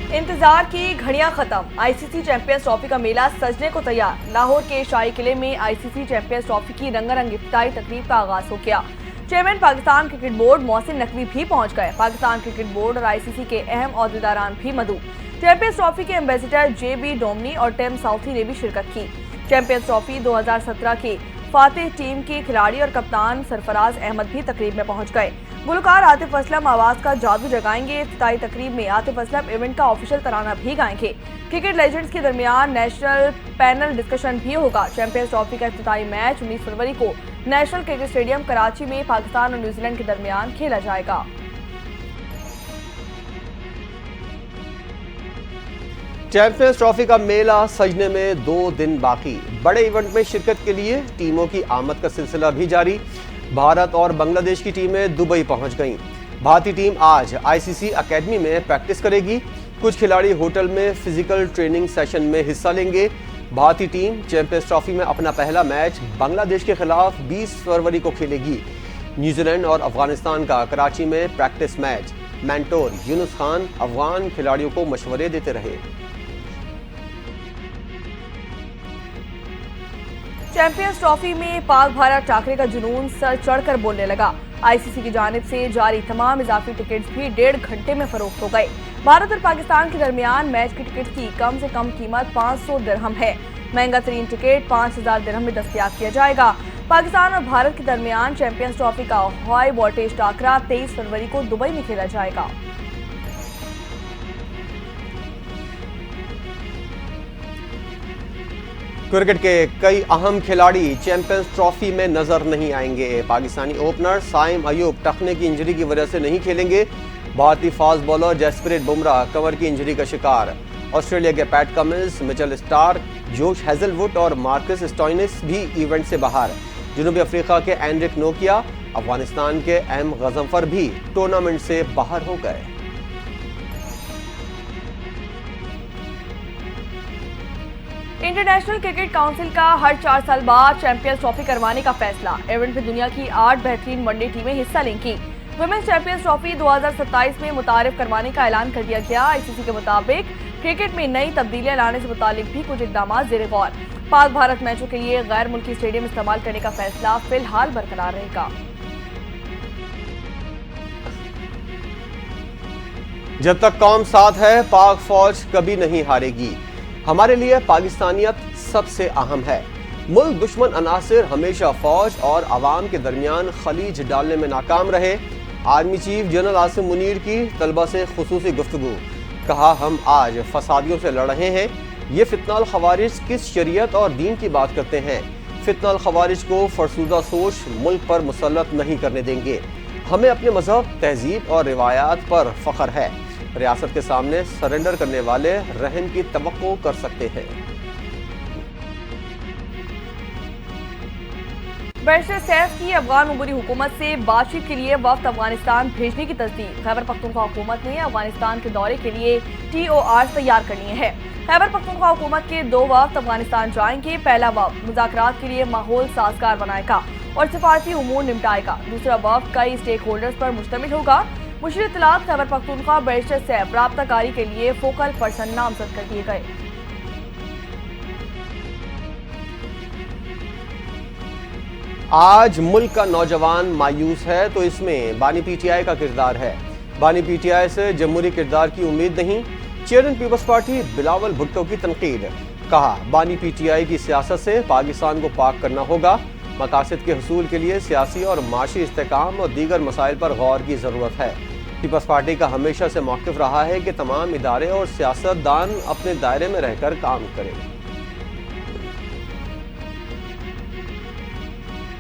इंतजार की घड़ियां खत्म। आईसीसी चैंपियंस ट्रॉफी का मेला सजने को तैयार। लाहौर के शाही किले में आईसीसी चैंपियंस ट्रॉफी की रंगारंग इफ्तिताई तकरीब का आगाज हो गया। Chairman Pakistan cricket board Mohsin Naqvi भी पहुंच गए। पाकिस्तान क्रिकेट बोर्ड और आईसीसी के अहम ओहदेदारान भी मौजूद। चैंपियंस ट्रॉफी के एम्बेसडर JB डोमनी और टिम साउथी ने भी शिरकत की। चैंपियंस ट्रॉफी 2017 की फातेह टीम के खिलाड़ी और कप्तान सरफराज अहमद भी तकरीब में पहुंच गए। गुलकार आतिफ असलम आवाज का जादू जगाएंगे। इफ्तिताई तकरीब में आतिफ असलम इवेंट का ऑफिशियल तराना भी गाएंगे। क्रिकेट लेजेंड्स के दरमियान नेशनल पैनल डिस्कशन भी होगा। चैंपियंस ट्रॉफी का इफ्तिताई मैच 19 फरवरी को नेशनल क्रिकेट स्टेडियम कराची में पाकिस्तान और न्यूजीलैंड के दरमियान खेला जाएगा। चैंपियंस ट्रॉफी का मेला सजने में 2 दिन बाकी। बड़े इवेंट में शिरकत के लिए टीमों की आमद का सिलसिला भी जारी। भारत और बांग्लादेश की टीमें दुबई पहुंच गईं। भारतीय टीम आज आईसीसी एकेडमी में प्रैक्टिस करेगी। कुछ खिलाड़ी होटल में फिजिकल ट्रेनिंग सेशन में हिस्सा लेंगे। भारतीय टीम चैंपियंस ट्रॉफी में अपना पहला मैच बांग्लादेश के खिलाफ 20 फरवरी को खेलेगी। न्यूजीलैंड और अफगानिस्तान का कराची में practice match. Mentor Yunus Khan Afghan खिलाड़ियों को मशवरे देते रहे। चैंपियंस ट्रॉफी में पाक भारत टाकरे का जुनून सर चढ़कर बोलने लगा। आईसीसी की जानिब से जारी तमाम इजाफी टिकट्स भी 1.5 घंटे में फरोख्त हो गए। भारत और पाकिस्तान के दरमियान मैच की टिकट की कम से कम कीमत 500 दिरहम है। महंगा तरीन टिकट 5000 दिरहम में दस्तयाब किया जाएगा। पाकिस्तान और भारत के दरमियान चैंपियंस ट्रॉफी का हाई वोल्टेज टाकरा 23 फरवरी को दुबई में खेला जाएगा। क्रिकेट के कई अहम खिलाड़ी चैंपियंस ट्रॉफी में नजर नहीं आएंगे। पाकिस्तानी ओपनर साइम अयूब टखने की इंजरी की वजह से नहीं खेलेंगे। भारतीय फास्ट बॉलर जसप्रीत बुमराह कमर की इंजरी का शिकार। ऑस्ट्रेलिया के PAT Cummins, Mitchell Starc, Josh Hazlewood और मार्कस स्टोइनिस भी इवेंट से बाहर। जनूबी अफ्रीका के एंड्रिक नोकिया, अफगानिस्तान के एम गजनफर भी टूर्नामेंट से बाहर हो गए। इंटरनेशनल क्रिकेट काउंसिल का हर 4 साल बाद चैंपियंस ट्रॉफी करवाने का फैसला। इवेंट में दुनिया की 8 बेहतरीन वनडे टीमें हिस्सा लेंगी। वुमेन्स चैंपियंस ट्रॉफी 2027 में मुतारिफ करवाने का ऐलान कर दिया गया। आईसीसी के मुताबिक क्रिकेट में नई तब्दीलियां लाने से मुतालिक भी कुछ इकदाम ज़ेरे गौर। पाक भारत मैचों के लिए गैर मुल्की स्टेडियम इस्तेमाल करने का फैसला फिलहाल बरकरार रहेगा। जब तक कौम साथ है, पाक फौज कभी नहीं हारेगी। हमारे लिए पाकिस्तानियत सबसे अहम है। मुल्क दुश्मन अनासिर हमेशा फौज और अवाम के दरमियान खलीज डालने में नाकाम रहे। Army chief general Asim Munir की तलबा से खुसूसी गुफ्तगू। कहा, हम आज फसादियों से लड़ रहे हैं। ये फितनाल खवारिज किस शरीयत और दीन की बात करते हैं। फितनाल खवारिज को फरसूदा सोच मुल्क पर मुसल्लत नहीं करने देंगे। हमें अपने मजहब, तहजीब और रिवायात पर फख्र है। रियासत के सामने सरेंडर करने वाले रहम की तवक्को कर सकते हैं। बैरिस्टर सैफ की अफगान उमूरी हुकूमत से बातचीत के लिए वफ्द अफगानिस्तान भेजने की तस्दीक। खैबर पख्तूनख्वा हुकूमत ने अफगानिस्तान के दौरे के लिए TOR तैयार कर लिए हैं। खैबर पख्तूनख्वा हुकूमत के 2 वफ्द अफगानिस्तान जाएंगे। पहला वफ्द मुज़ाकरात के लिए माहौल साजगार बनाएगा और सिफारती उमूर निपटाएगा। दूसरा वफ्द कई स्टेक होल्डर्स पर मुश्तमिल होगा। मुशीर इत्तलात खैबर पख्तूनख्वा बैरिस्टर सैफ राब्ताकारी के लिए फोकल पर्सन नामजद कर दिए गए। आज मुल्क का नौजवान मायूस है तो इसमें बानी PTI का किरदार है। बानी PTI से जमहूरी किरदार की उम्मीद नहीं। चेयरमैन पीपल्स पार्टी बिलावल भुट्टो की तनकीद। कहा, बानी PTI की सियासत से पाकिस्तान को पाक करना होगा। मकासद के हसूल के लिए सियासी और माशी इस्तेकाम और दीगर मसाइल पर गौर की ज़रूरत है। पीपल्स पार्टी का हमेशा से मौक़िफ़ रहा है कि तमाम इदारे और सियासतदान अपने दायरे में रहकर काम करें।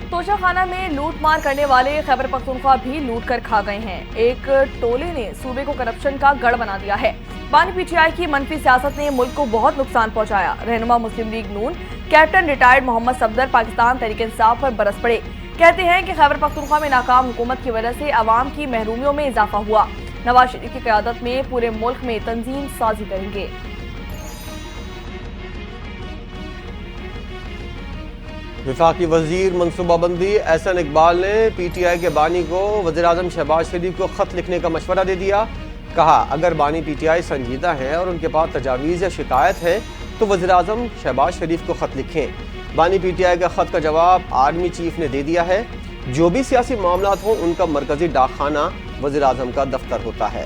तोशाखाना में लूट मार करने वाले खैबर पख्तूनख्वा भी लूट कर खा गए हैं। एक टोले ने सूबे को करप्शन का गढ़ बना दिया है। बानी PTI की मनफी सियासत ने मुल्क को बहुत नुकसान पहुंचाया। रहनुमा मुस्लिम लीग नून कैप्टन रिटायर्ड मोहम्मद सफदर पाकिस्तान तहरीक इंसाफ पर बरस पड़े। कहते हैं कि खैबर पख्तूनख्वा में नाकाम हुकूमत की वजह से अवाम की महरूमियों में इजाफा हुआ। नवाज शरीफ की क़यादत में पूरे मुल्क में तंजीम साजी करेंगे। वफाकी वजीर मनसूबाबंदी एहसन इकबाल ने PTI के बानी को वज़ीर-ए-आज़म शहबाज शरीफ को खत लिखने का मशवरा दे दिया। कहा, अगर बानी पीटीआई संजीदा हैं और उनके पास तजावीज़ या शिकायत है तो वज़ीर-ए-आज़म शहबाज शरीफ को ख़त लिखें। बानी पीटीआई का ख़त का जवाब आर्मी चीफ ने दे दिया है। जो भी सियासी मामला हो उनका मरकजी डाकखाना वज़ीर-ए-आज़म का दफ्तर होता है।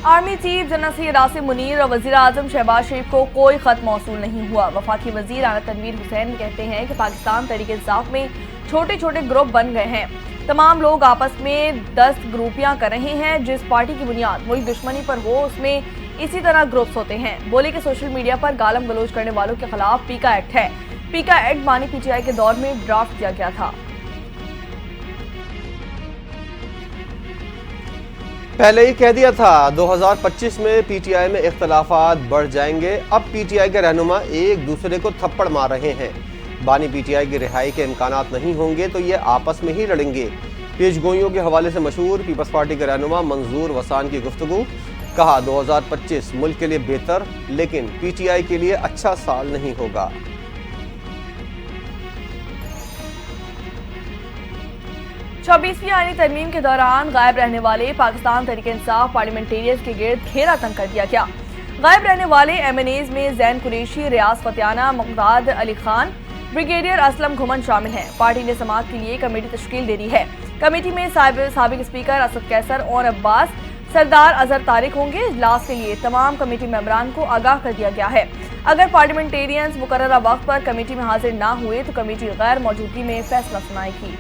Army chief general Syed Asim Munir और वज़ीर-ए-आज़म शहबाज शरीफ को कोई खत मौसूल नहीं हुआ। वफाकी वज़ीर आला तनवीर हुसैन कहते हैं कि पाकिस्तान तहरीक इंसाफ में छोटे छोटे ग्रुप बन गए हैं। तमाम लोग आपस में दस्त ग्रुपियां कर रहे हैं। जिस पार्टी की बुनियाद मुल्क दुश्मनी पर हो उसमें इसी तरह ग्रुप्स होते हैं। बोले कि सोशल मीडिया पर गालम गलोच करने वालों के खिलाफ पीका एक्ट है। पीका एक्ट बानी पीटीआई के दौर में ड्राफ्ट किया गया था। पहले ही कह दिया था 2025 में पीटीआई में इख्तलाफात बढ़ जाएंगे। अब पीटीआई के रहनुमा एक दूसरे को थप्पड़ मार रहे हैं। बानी पीटीआई की रिहाई के इम्कानात नहीं होंगे तो ये आपस में ही लड़ेंगे। पेशगोइयों के हवाले से मशहूर पीपल्स पार्टी के रहनुमा मंजूर वसान की गुफ्तगू। कहा, 2025 मुल्क के लिए बेहतर लेकिन पीटीआई के लिए अच्छा साल नहीं होगा। छब्बीसवीं आईनी तरमीम के दौरान गायब रहने वाले पाकिस्तान तहरीक इंसाफ पार्लियामेंटेरियंस के गिर्द घेरा तंग कर दिया गया। गायब रहने वाले एमएनएज में जैन कुरैशी, रियाज फतियाना, मुक़दाद अली खान, ब्रिगेडियर असलम घुमन शामिल हैं। पार्टी ने समाअत के लिए कमेटी तश्कील दे दी है। कमेटी में साबिक स्पीकर असद कैसर और अब्बास सरदार अजहर तारिक होंगे। इजलास के लिए तमाम कमेटी मेंबरान को आगाह कर दिया गया है। अगर पार्लियामेंटेरियंस मुकर्ररा वक्त पर कमेटी में हाजिर ना हुए तो कमेटी गैर मौजूदगी में फैसला सुनाएगी।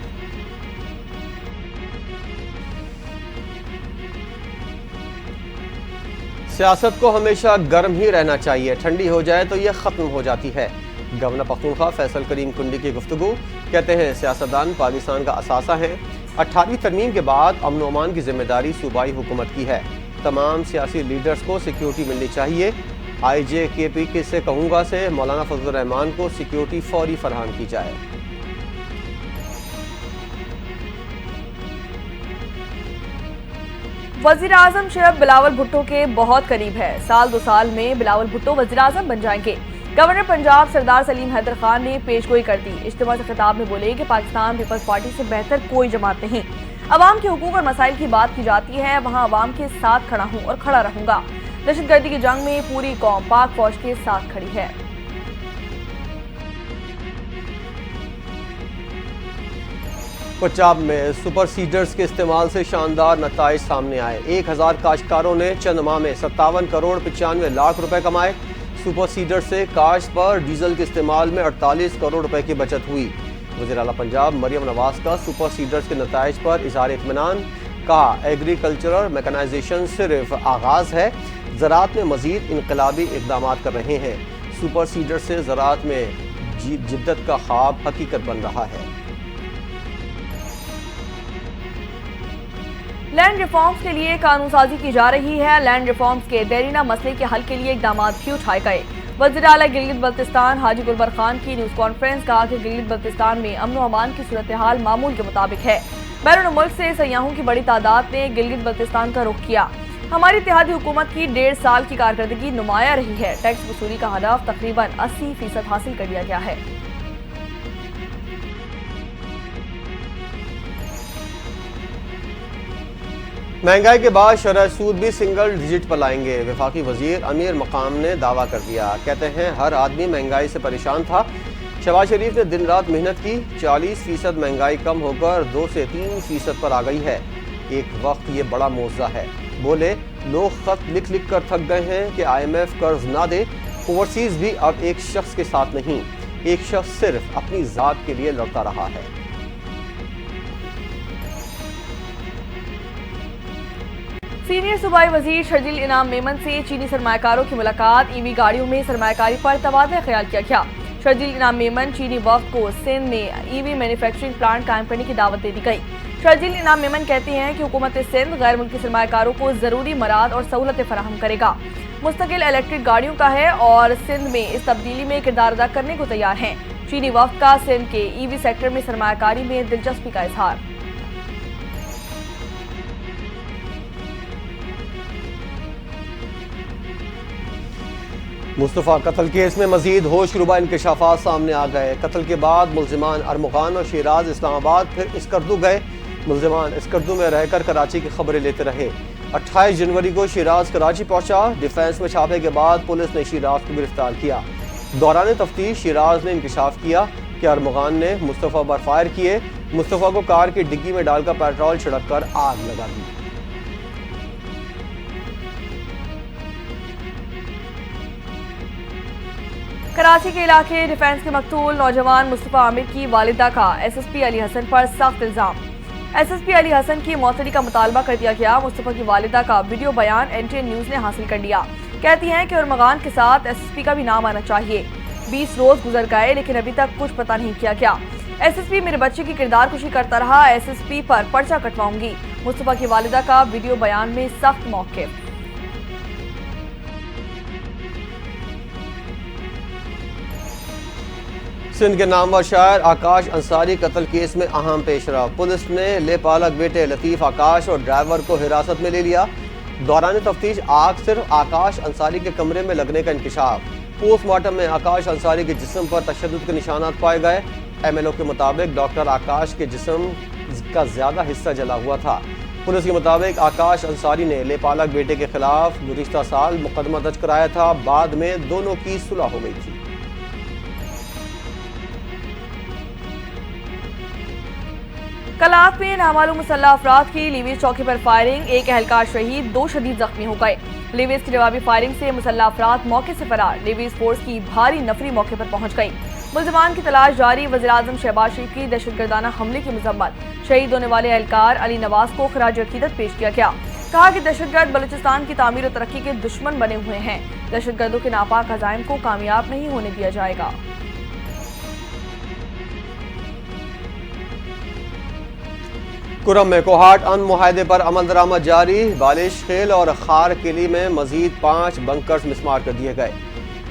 सियासत को हमेशा गर्म ही रहना चाहिए, ठंडी हो जाए तो यह खत्म हो जाती है। गवर्नर पख्तूनख्वा फैसल करीम कुंडी की गुफ्तगू। कहते हैं, सियासतदान पाकिस्तान का असासा है। 18वीं तरमीम के बाद अमन और अमान की जिम्मेदारी सूबाई हुकूमत की है। तमाम सियासी लीडर्स को सिक्योरिटी मिलनी चाहिए। IJKP से कहूँगा से मौलाना फजलुर रहमान को सिक्योरिटी फौरी फराहम की जाए। वज़ीर-ए-आज़म शरफ बिलावल भुट्टो के बहुत करीब है। साल 2 साल में बिलावल भुट्टो वज़ीर-ए-आज़म बन जाएंगे। गवर्नर पंजाब सरदार सलीम हैदर खान ने पेशगोई कर दी। इज्तिमा से खिताब में बोले कि पाकिस्तान पीपल्स पार्टी से बेहतर कोई जमात नहीं। अवाम के हुकूक और मसाइल की बात की जाती है, वहाँ अवाम के साथ खड़ा हूँ और खड़ा रहूंगा। दहशतगर्दी की जंग में पूरी कौम पाक फौज के साथ खड़ी है। पंजाब में सुपर सीडर्स के इस्तेमाल से शानदार नताइज सामने आए। 1000 काश्तकारों ने चंद माह में 57 करोड़ 95 लाख रुपए कमाए। सुपर सीडर से काश्त पर डीजल के इस्तेमाल में 48 करोड़ रुपए की बचत हुई। वज़ीर आला पंजाब मरियम नवाज का सुपर सीडर्स के नताइज पर इज़हार इत्मीनान। कहा, एग्रीकल्चरल मैकेनाइजेशन सिर्फ आगाज है, ज़राअत में मजीद इनकलाबी इकदाम कर रहे हैं। सुपर सीडर से ज़राअत में जिद्दत का ख्वाब हकीकत बन रहा है। लैंड रिफॉर्म्स के लिए कानून साजी की जा रही है। लैंड रिफॉर्म्स के देरीना मसले के हल के लिए इकदाम भी उठाए गए। वज़ीर आला गिलगित बल्तिस्तान हाजी गुलबर खान की न्यूज़ कॉन्फ्रेंस। कहा कि गिलगित बल्तिस्तान में अमन और अमान की सूरत हाल मामूल के मुताबिक है। बैरून मुल्क से सयाहों की बड़ी तादाद ने गिलगित बल्तिस्तान का रुख किया। हमारी इत्तेहादी हुकूमत की 1.5 साल की कारकर्दगी नुमाया रही है। टैक्स वसूली का हदफ तकरीबन 80% हासिल कर लिया गया है। महंगाई के बाद शरह सूद भी सिंगल डिजिट पर लाएंगे। वफाकी वजीर अमीर मकाम ने दावा कर दिया। कहते हैं, हर आदमी महंगाई से परेशान था। शहबाज शरीफ ने दिन रात मेहनत की। 40% महंगाई कम होकर 2 से 3% पर आ गई है। एक वक्त ये बड़ा मौज़ा है। बोले, लोग खत लिख लिख कर थक गए हैं कि IMF कर्ज ना दे। ओवरसीज भी अब एक शख्स के साथ नहीं, एक शख्स सिर्फ अपनी जात के लिए लड़ता रहा है। सीनियर सूबाई वजीर शर्जील इनाम मेमन से चीनी सरमायाकारों की मुलाकात। EV गाड़ियों में सरमायाकारी पर तबादला ख्याल किया गया। शर्जील इनाम मेमन चीनी वफ्द को सिंध में EV मैन्युफैक्चरिंग प्लांट कायम करने की दावत दे दी गई। शर्जील इनाम मेमन कहते हैं कि हुकूमत सिंध गैर मुल्की सरमायाकारों को जरूरी मराद और सहूलतें फराहम करेगा। मुस्तकिल इलेक्ट्रिक गाड़ियों का है और सिंध में इस तब्दीली में किरदार अदा करने को तैयार हैं। चीनी वफ्द का सिंध के EV सेक्टर में सरमायाकारी में दिलचस्पी का इजहार। मुस्तफ़ा कत्ल केस में मजीद होशरुबा इंकशाफात सामने आ गए। कत्ल के बाद मुल्जिमान अरमुगान और शिराज इस्लामाबाद फिर स्कर्दू गए। मुल्जिमान स्कर्दू में रहकर कराची की खबरें लेते रहे। 28 जनवरी को शिराज कराची पहुंचा। डिफेंस में छापे के बाद पुलिस ने शिराज को गिरफ्तार किया। दौरान तफ्तीश शिराज ने इंकशाफ किया कि अरमगान ने मुस्तफ़ा पर फायर किए। मुस्तफ़ा को कार की डिग्गी में डालकर पेट्रोल छिड़ककर आग लगा दी। कराची के इलाके डिफेंस के मकतूल नौजवान मुस्तफ़ा आमिर की वालिदा का एसएसपी अली हसन पर सख्त इल्जाम। एसएसपी अली हसन की मौतरी का मुतालबा कर दिया गया। मुस्तफ़ा की वालिदा का वीडियो बयान एनटीएन न्यूज़ ने हासिल कर लिया। कहती हैं कि अरमगान के साथ एसएसपी का भी नाम आना चाहिए। 20 रोज गुजर गए लेकिन अभी तक कुछ पता नहीं किया गया। एसएसपी मेरे बच्चे की किरदार कुशी करता रहा, एसएसपी पर पर्चा कटवाऊंगी। मुस्तफ़ा की वालिदा का वीडियो बयान में सख्त मौक़िफ़। सिंध के नामवर शायर आकाश अंसारी कत्ल केस में अहम पेशरफ। पुलिस ने लेपालक बेटे लतीफ आकाश और ड्राइवर को हिरासत में ले लिया। दौरान तफ्तीश आग सिर्फ आकाश अंसारी के कमरे में लगने का इंकशाफ। पोस्टमार्टम में आकाश अंसारी के जिस्म पर तशद्दुद के निशानात पाए गए। एमएलओ के मुताबिक डॉक्टर आकाश के जिस्म का ज्यादा हिस्सा जला हुआ था। पुलिस के मुताबिक आकाश अंसारी ने लेपालक बेटे के खिलाफ गुज़िश्ता साल मुकदमा दर्ज कराया था। बाद में दोनों की सुलह हो गई थी। कलाफ में नामालूम मुसल्लह अफराद की लीवीज चौकी पर फायरिंग। एक एहलकार शहीद, 2 शदीद जख्मी हो गए। लीवीज की जवाबी फायरिंग से मुसल्लह अफराद मौके से फरार। लीवीज फोर्स की भारी नफरी मौके पर पहुंच गई। मुल्जिमान की तलाश जारी। वज़ीर-ए-आज़म शहबाज शरीफ की दहशतगर्दाना हमले की मजम्मत। शहीद होने वाले एहलकार अली नवाज को खराज अकीदत पेश किया गया। कहा कि दहशतगर्द बलूचिस्तान की तामीर और तरक्की के दुश्मन बने हुए हैं। दहशतगर्दों के नापाक अज़ाइम को कामयाब नहीं होने दिया जाएगा। कुरम में कोहाट अमन मुआहदे पर अमल दरामद जारी। बालिश खेल और खार किली में मजीद 5 बंकर्स मिसमार कर दिए गए।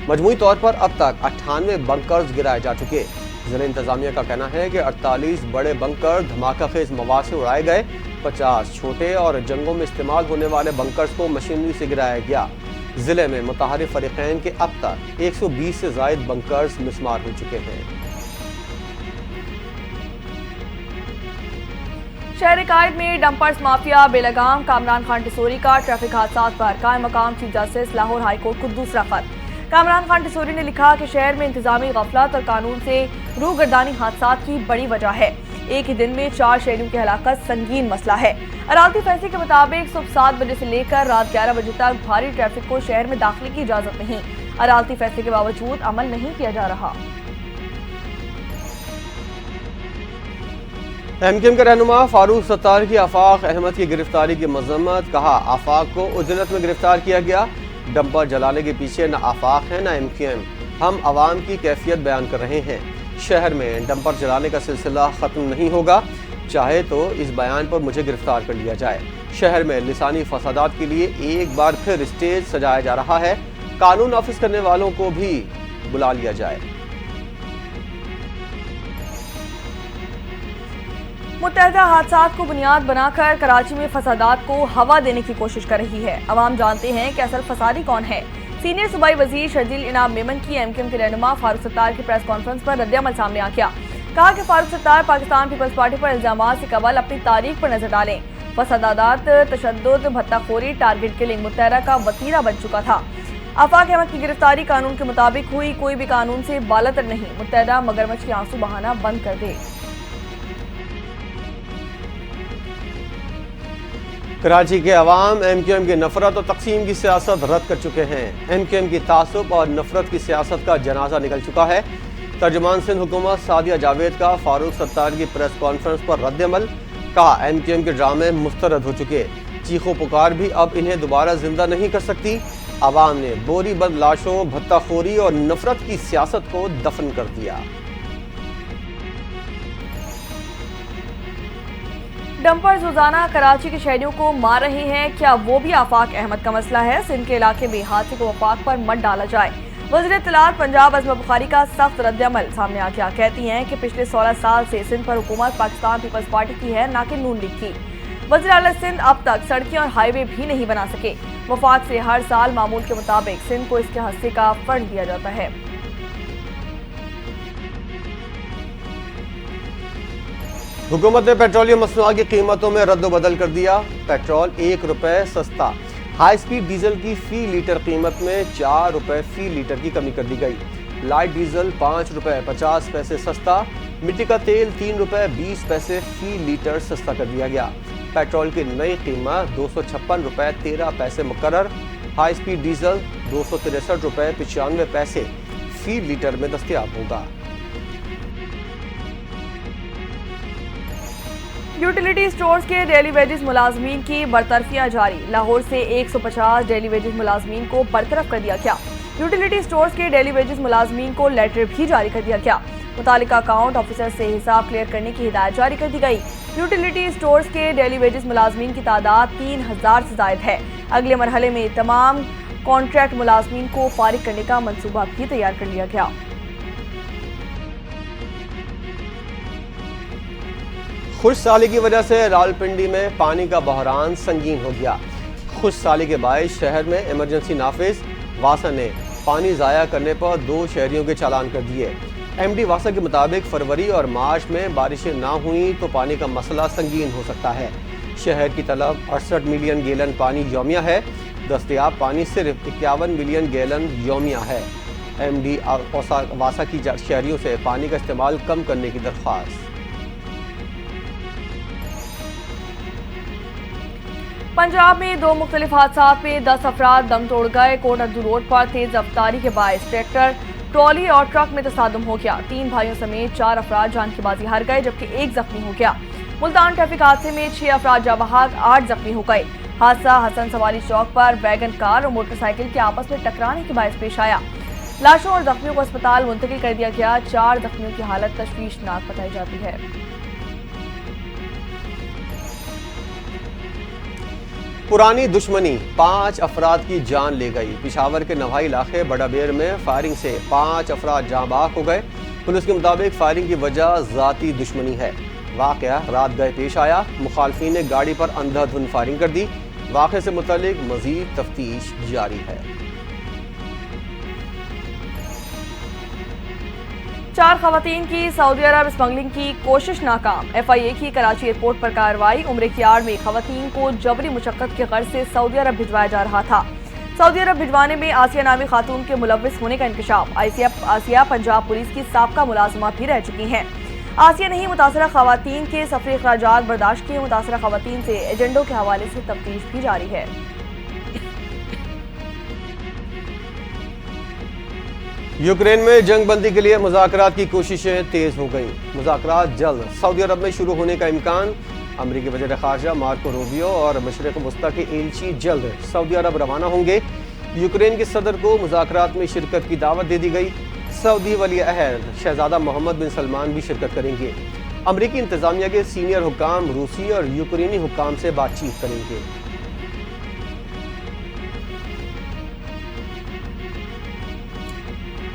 मजमूई तौर पर अब तक 98 बंकर्स गिराए जा चुके। जिला इंतजामिया का कहना है कि 48 बड़े बंकर धमाका खेज मवाद से उड़ाए गए। 50 छोटे और जंगों में इस्तेमाल होने वाले बंकर्स को मशीनरी से गिराया गया। जिले में मुताहरिफ फरीकैन के अब तक 120 से जायद बंकर्स मिसमार हो चुके हैं। शहर कायद में डंपर्स माफिया बेलगाम कामरान खान टिसोरी का ट्रैफिक हादसा पर कायम मकाम chief justice Lahore high court को दूसरा खत। कामरान खान टिसोरी ने लिखा कि शहर में इंतजामी गफलत और कानून से रूगर्दानी हादसा की बड़ी वजह है। एक ही दिन में 4 शहरियों की हलाकत संगीन मसला है। अदालती फैसले के मुताबिक सुबह 7 बजे से लेकर रात 11 बजे तक भारी ट्रैफिक को शहर में दाखिले की इजाजत नहीं। अदालती फैसले के बावजूद अमल नहीं किया जा रहा। एमक्यूएम के रहनुमा फारूक सत्तार की आफाक अहमद की गिरफ्तारी की मजम्मत। कहा आफाक को उजरत में गिरफ्तार किया गया। डंपर जलाने के पीछे न आफाक है न एमक्यूएम। हम आवाम की कैफियत बयान कर रहे हैं। शहर में डंपर जलाने का सिलसिला खत्म नहीं होगा। चाहे तो इस बयान पर मुझे गिरफ्तार कर लिया जाए। शहर में लिसानी फसादात के लिए एक बार फिर स्टेज सजाया जा रहा है। कानून नाफिज करने वालों को भी बुला लिया जाए। मुत्तहदा हादसात को बुनियाद बनाकर कराची में फसादात को हवा देने की कोशिश कर रही है। अवाम जानते हैं कि असल फसादी कौन है। सीनियर सूबाई वजीर शर्जील इनाम मेमन की एमक्यूएम के रहनुमा फारूक सत्तार की प्रेस कॉन्फ्रेंस पर रद्द-ए-अमल सामने आ गया। कहा कि फारूक सत्तार पाकिस्तान पीपल्स पार्टी पर इल्जामात से कबल अपनी तारीख पर नजर डालें। फसादात, तशद्दुद, भत्ताखोरी, टारगेट किलिंग मुत्तहदा का वतीरा बन चुका था। आफाक अहमद की गिरफ्तारी कानून के मुताबिक हुई। कोई भी कानून से बालातर नहीं। मुत्तहदा मगरमच्छ के आंसू बहाना बंद कर दे। कराची के अवाम एमक्यूएम की नफरत और तकसीम की सियासत रद्द कर चुके हैं। एमक्यूएम की तासुब और नफरत की सियासत का जनाजा निकल चुका है। तर्जुमान सिंध हुकूमत सादिया जावेद का फारूक सत्तार की प्रेस कॉन्फ्रेंस पर रद्द-ए-अमल। कहा एमक्यूएम के ड्रामे मुस्तरद हो चुके। चीखो पुकार भी अब इन्हें दोबारा जिंदा नहीं कर सकती। अवाम ने बोरी बंद लाशों, भत्ताखोरी और नफरत की सियासत को दफन कर दिया। डंपर रोजाना कराची के शहरियों को मार रहे हैं। क्या वो भी आफाक अहमद का मसला है? सिंध के इलाके में हादसे को आफाक पर मत डाला जाए। वज़ीर इत्तलात पंजाब अज़मा बुखारी का सख्त रद्द-ए-अमल सामने आ गया। कहती हैं कि पिछले 16 साल से सिंध पर हुकूमत पाकिस्तान पीपल्स पार्टी की है, ना कि नून लीग की। वज़ीर आला सिंध अब तक सड़कें और हाईवे भी नहीं बना सके। वफाक से हर साल मामूल के मुताबिक सिंध को इसके हिस्से का फंड दिया जाता है। हुकूमत ने पेट्रोलियम मसनूआत की कीमतों में रद्द-बदल कर दिया। पेट्रोल 1 रुपए सस्ता। हाई स्पीड डीजल की फी लीटर कीमत में 4 रुपए फी लीटर की कमी कर दी गई। लाइट डीजल 5 रुपए 50 पैसे सस्ता। मिट्टी का तेल 3 रुपए 20 पैसे फी लीटर सस्ता कर दिया गया। पेट्रोल की नई कीमत 256 रुपए 13 पैसे मुकर्रर। हाई स्पीड डीजल 263 रुपए 95 पैसे फी लीटर में दस्तयाब होगा। यूटिलिटी स्टोर्स के डेली वेजेस मुलाजमीन की बरतरफियां जारी। लाहौर से 150 डेली वेजेस मुलाजमीन को बरतरफ कर दिया गया। यूटिलिटी स्टोर्स के डेली वेजेस मुलाजमीन को लेटर भी जारी कर दिया गया। मुतालिका अकाउंट ऑफिसर से हिसाब क्लियर करने की हिदायत जारी कर दी गई। यूटिलिटी स्टोर्स के डेली वेजेस मुलाजमीन की तादाद 3000 से जायद है। अगले मरहले में तमाम कॉन्ट्रैक्ट मुलाजमीन को फारिग करने का मंसूबा भी तैयार कर लिया गया। खुश साली की वजह से रावलपिंडी में पानी का बहरान संगीन हो गया। खुश साली के बायस शहर में इमरजेंसी नाफिज। वासा ने पानी जाया करने पर 2 शहरियों के चालान कर दिए। एमडी वासा के मुताबिक फरवरी और मार्च में बारिशें ना हुई तो पानी का मसला संगीन हो सकता है। शहर की तलब 68 मिलियन गैलन पानी यौमिया है। दस्तयाब पानी सिर्फ 51 मिलियन गैलन यौमिया है। एमडी वासा की शहरियों से पानी का इस्तेमाल कम करने की दरख्वास्त। पंजाब में 2 मुख्तलिफ हादसात में 10 अफराद दम तोड़ गए। कोट अब्दुल रोड पर तेज रफ्तारी के बायस ट्रैक्टर, ट्रॉली और ट्रक में तसादुम हो गया। 3 भाइयों समेत 4 अफराद जान की बाजी हार गए, जबकि 1 जख्मी हो गया। मुल्तान ट्रैफिक हादसे में 6 अफराद जाँ बहक, 8 जख्मी हो गए। हादसा हसन सवारी चौक पर वैगन कार और मोटरसाइकिल के आपस में टकराने के बायस पेश आया। लाशों और जख्मियों को अस्पताल मुंतकिल कर दिया गया। 4 जख्मियों की हालत तशवीशनाक बताई जाती है। पुरानी दुश्मनी 5 अफराद की जान ले गई। पिशावर के नवाई इलाके बड़ाबेर में फायरिंग से 5 अफराद जाँ बहक हो गए। पुलिस के मुताबिक फायरिंग की वजह ज़ाती दुश्मनी है। वाक़या रात गए पेश आया। मुखालफिन ने गाड़ी पर अंधाधुंध फायरिंग कर दी। वाक़े से मुतालिक मज़ीद तफ्तीश जारी है। 4 खवातीन की सऊदी अरब स्मगलिंग की कोशिश नाकाम। FIA की कराची एयरपोर्ट पर कार्रवाई। उम्रे की आड़ में खवातीन को जबरी मुशक्कत के गर्ज से सऊदी अरब भिजवाया जा रहा था। सऊदी अरब भिजवाने में आसिया नामी खातून के मुलव्विस होने का इंकशाफ। आसिया पंजाब पुलिस की साबका मुलाजिमा भी रह चुकी हैं। आसिया ने ही मुतासरा खवातीन के सफरी अखराजात बर्दाश्त किए। मुतासरा खवातीन से एजेंडों के हवाले से तफ्तीश भी जारी है। यूक्रेन में जंग बंदी के लिए मुज़ाकरात की कोशिशें तेज हो गईं। मुज़ाकरात जल्द सऊदी अरब में शुरू होने का इम्कान। अमरीकी वज़ीर ख़ारजा मार्को रूबियो और मशरिक़ वस्ता के एलची जल्द सऊदी अरब रवाना होंगे। यूक्रेन के सदर को मुज़ाकरात में शिरकत की दावत दे दी गई। सऊदी वली अहद शहजादा मोहम्मद बिन सलमान भी शिरकत करेंगे। अमरीकी इंतज़ामिया के सीनियर हुक्काम रूसी और यूक्रेनी हुक्काम से बातचीत करेंगे।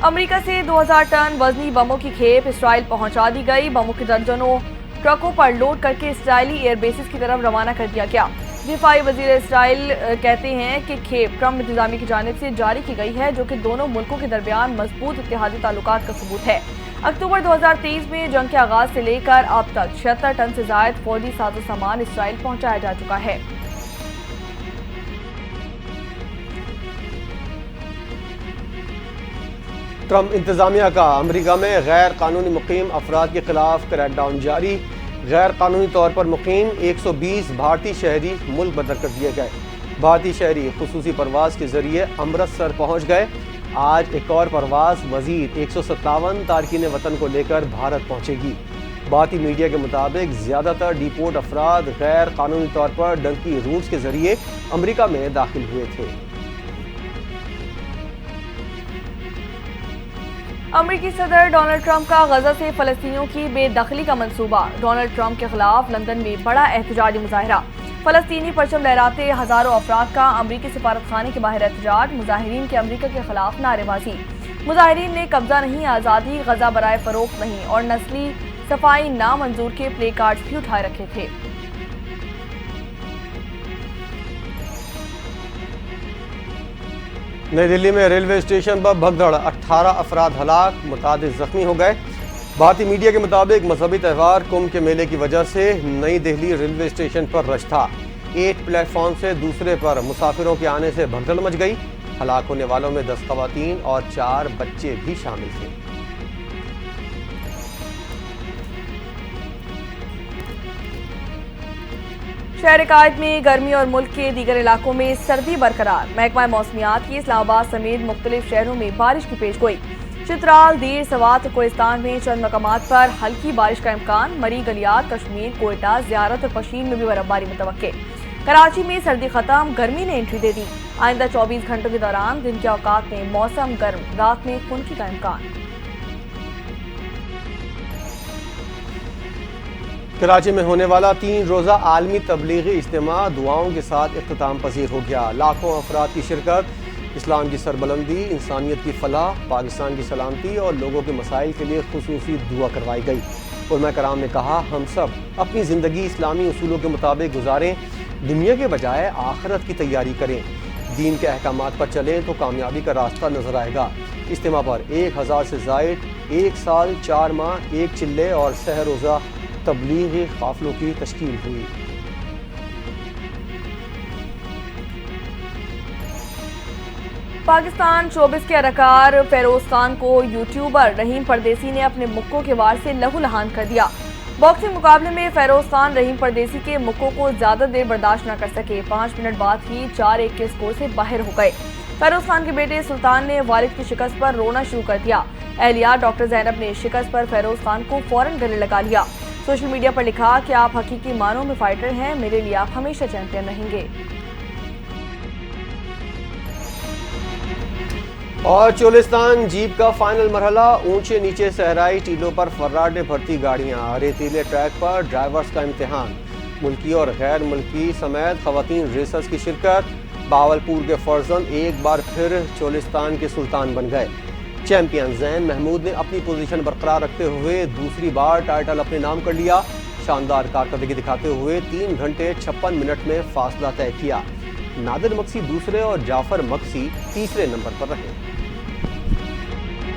अमेरिका से 2000 टन वजनी बमों की खेप इसराइल पहुंचा दी गई। बमों के दर्जनों ट्रकों पर लोड करके इसराइली एयरबेसिस की तरफ रवाना कर दिया गया। दिफाई वजीर इसराइल कहते हैं कि खेप ट्रम्प इंतजामी की जानिब से जारी की गई है, जो कि दोनों मुल्कों के दरमियान मजबूत इत्तेहादी ताल्लुकात का सबूत है। अक्टूबर 2023 में जंग के आगाज से लेकर अब तक 76 टन से जायद फौजी साजो सामान इसराइल पहुंचाया जा चुका है। ट्रम्प इंतजामिया का अमेरिका में गैर कानूनी मुकीम अफराद के खिलाफ क्रैकडाउन जारी। गैर कानूनी तौर पर मुकीम 120 भारतीय शहरी मुल्क बदर कर दिए गए। भारतीय शहरी खुसूसी परवाज के जरिए अमृतसर पहुंच गए। आज एक और परवाज मजीद 157 तारकीन वतन को लेकर भारत पहुंचेगी। भारतीय मीडिया के मुताबिक ज्यादातर डिपोर्ट अफराद गैर कानूनी तौर पर डंकी रूट्स के जरिए अमेरिका में दाखिल हुए थे। अमेरिकी सदर डोनाल्ड ट्रंप का गजा से फलस्तीनियों की बेदखली का मंसूबा। डोनाल्ड ट्रंप के खिलाफ लंदन में बड़ा एहतजाजी मुजाहरा। फलस्तीनी परचम लहराते हजारों अफराद का अमरीकी सिफारत खाने के बाहर एहतजाज। मुजाहिरीन के अमरीका के खिलाफ नारेबाजी। मुजाहिरीन ने कब्जा नहीं, आज़ादी, गजा बराए फरोख्त नहीं और नस्ली सफाई नामंजूर के प्ले कार्ड्स भी उठाए रखे थे। नई दिल्ली में रेलवे स्टेशन पर भगदड़, 18 अफराद हलाक, मुतादिद जख्मी हो गए। भारतीय मीडिया के मुताबिक मजहबी त्यौहार कुंभ के मेले की वजह से नई दिल्ली रेलवे स्टेशन पर रश था। एक प्लेटफॉर्म से दूसरे पर मुसाफिरों के आने से भगदड़ मच गई। हलाक होने वालों में 10 खवातीन और 4 बच्चे भी शामिल थे। शहर कायद में गर्मी और मुल्क के दीगर इलाकों में सर्दी बरकरार। महकमा मौसमियात की इस्लामाबाद समेत मुख्तलिफ शहरों में बारिश की पेशगोई। चित्राल, दीर, सवात, कोहिस्तान में चंद मकामात पर हल्की बारिश का इम्कान। मरी, गलियात, कश्मीर, कोयटा, ज़ियारत और पशीन में भी बर्फबारी मुतवक्के। कराची में सर्दी खत्म, गर्मी ने एंट्री दे दी। आइंदा 24 घंटों के दौरान दिन के औकात में मौसम गर्म, रात में खुनकी का इम्कान। कराची में होने वाला 3 रोज़ा आलमी तबलीगी इज्तिमा दुआओं के साथ इख्तिताम पजीर हो गया। लाखों अफराद की शिरकत, इस्लाम की सरबलंदी, इंसानियत की फलाह, पाकिस्तान की सलामती और लोगों के मसाइल के लिए खुसूसी दुआ करवाई गई। उलमा कराम ने कहा, हम सब अपनी ज़िंदगी इस्लामी उसूलों के मुताबिक गुजारें, दुनिया के बजाय आखिरत की तैयारी करें। दीन के अहकामात पर चलें तो कामयाबी का रास्ता नजर आएगा। इज्तिमा पर 1000 से ज़ायद 1 साल 4 माह 1 चिल्ले और सह रोज़ा तबलीगी काफिलों की तश्कील हुई। पाकिस्तान शोबिस के अदाकार फेरोज खान को यूट्यूबर रहीम परदेसी ने अपने मुक्कों के वार से लहूलुहान कर दिया। बॉक्सिंग मुकाबले में फेरोज खान रहीम परदेसी के मुक्कों को ज्यादा देर बर्दाश्त न कर सके। 5 मिनट बाद ही 4-1 के स्कोर से बाहर हो गए। फेरोज खान के बेटे सुल्तान ने वालिद की शिकस्त पर रोना शुरू कर दिया। एहलिया डॉक्टर जैनब ने शिकस्त पर फेरोज खान को फौरन गले लगा लिया। सोशल मीडिया पर लिखा कि आप हकीकी मानों में फाइटर हैं, मेरे लिए आप हमेशा चैंपियन रहेंगे। और चोलिस्तान जीप का फाइनल मरहला, ऊंचे नीचे सहराई टीलों पर फर्राटे भरती गाड़ियां, रेतीले ट्रैक पर ड्राइवर्स का इम्तिहान। मुल्की और गैर मुल्की समेत खवातीन रेसर्स की शिरकत। बावलपुर के फर्जन एक बार फिर चोलिस्तान के सुल्तान बन गए। चैंपियन जैन महमूद ने अपनी पोजीशन बरकरार रखते हुए दूसरी बार टाइटल अपने नाम कर लिया। शानदार कारकर्दगी दिखाते हुए 3 घंटे 56 मिनट में फासला तय किया। नादिर मक्सी दूसरे और जाफर मक्सी तीसरे नंबर पर रहे।